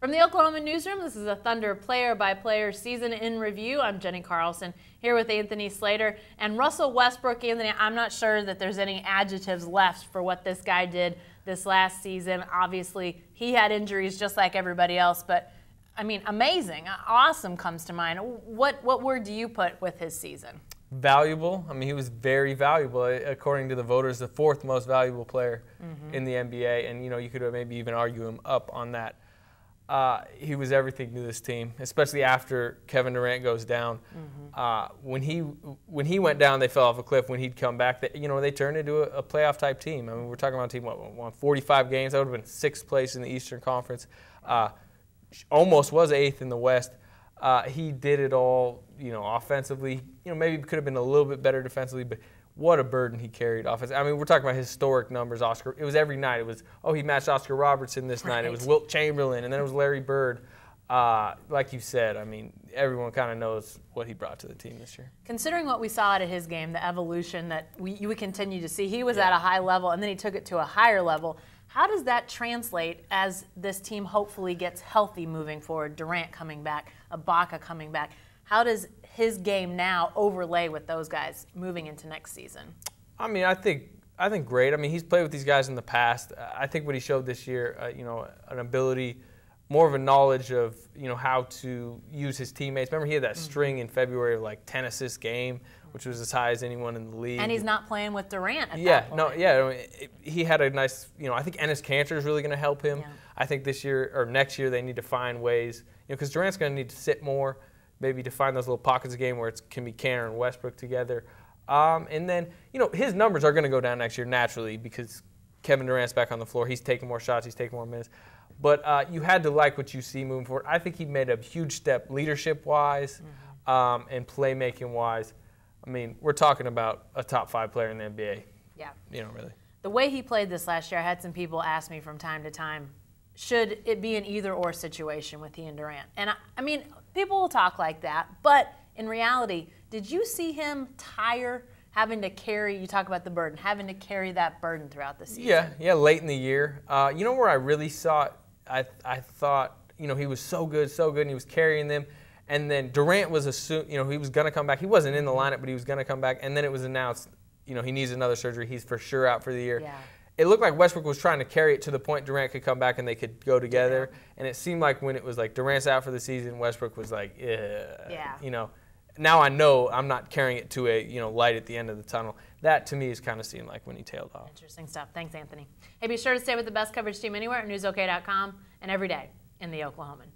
From the Oklahoma Newsroom, this is a Thunder player-by-player season in review. I'm Jenny Carlson here with Anthony Slater and Russell Westbrook. Anthony, I'm not sure that there's any adjectives left for what this guy did this last season. Obviously, he had injuries just like everybody else, but I mean, amazing, awesome comes to mind. What word do you put with his season? Valuable. I mean, he was very valuable. According to the voters, the fourth most valuable player in the NBA, and you could maybe even argue him up on that. He was everything to this team, especially after Kevin Durant goes down. When he went down, they fell off a cliff. When he'd come back, they turned into a playoff type team. I mean, we're talking about a team won 45 games. That would have been sixth place in the Eastern Conference. Almost was eighth in the West. He did it all, offensively. Maybe could have been a little bit better defensively, but what a burden he carried offensively. I mean, we're talking about historic numbers. It was every night. It was, he matched Oscar Robertson this night. It was Wilt Chamberlain, and then it was Larry Bird. Like you said, I mean, everyone kind of knows what he brought to the team this year. Considering what we saw out of his game, the evolution that you would continue to see, he was at a high level, and then he took it to a higher level. How does that translate as this team hopefully gets healthy moving forward? Durant coming back, Ibaka coming back. How does his game now overlay with those guys moving into next season? I mean, I think great. I mean, he's played with these guys in the past. I think what he showed this year, an ability, more of a knowledge of how to use his teammates. Remember, he had that string in February of like 10 assist game, which was as high as anyone in the league. And he's not playing with Durant at that point. He had a nice, I think Enes Kanter is really going to help him. Yeah. I think this year or next year they need to find ways, because Durant's going to need to sit more, maybe to find those little pockets of game where it can be Kanter and Westbrook together. And then, his numbers are going to go down next year naturally because Kevin Durant's back on the floor. He's taking more shots. He's taking more minutes. But you had to like what you see moving forward. I think he made a huge step leadership-wise and playmaking-wise. I mean, we're talking about a top 5 player in the NBA. Yeah. Really. The way he played this last year, I had some people ask me from time to time, should it be an either-or situation with he and Durant? And I mean, people will talk like that, but in reality, did you see him tire having to carry, you talk about the burden, having to carry that burden throughout the season? Yeah, late in the year. Where I really saw it, I thought, he was so good, and he was carrying them. And then Durant was assumed, he was going to come back. He wasn't in the lineup, but he was going to come back. And then it was announced, he needs another surgery. He's for sure out for the year. Yeah. It looked like Westbrook was trying to carry it to the point Durant could come back and they could go together. Yeah. And it seemed like when it was like Durant's out for the season, Westbrook was like, now I know I'm not carrying it to a light at the end of the tunnel. That to me is kind of seemed like when he tailed off. Interesting stuff. Thanks, Anthony. Hey, be sure to stay with the best coverage team anywhere at newsok.com and every day in the Oklahoman.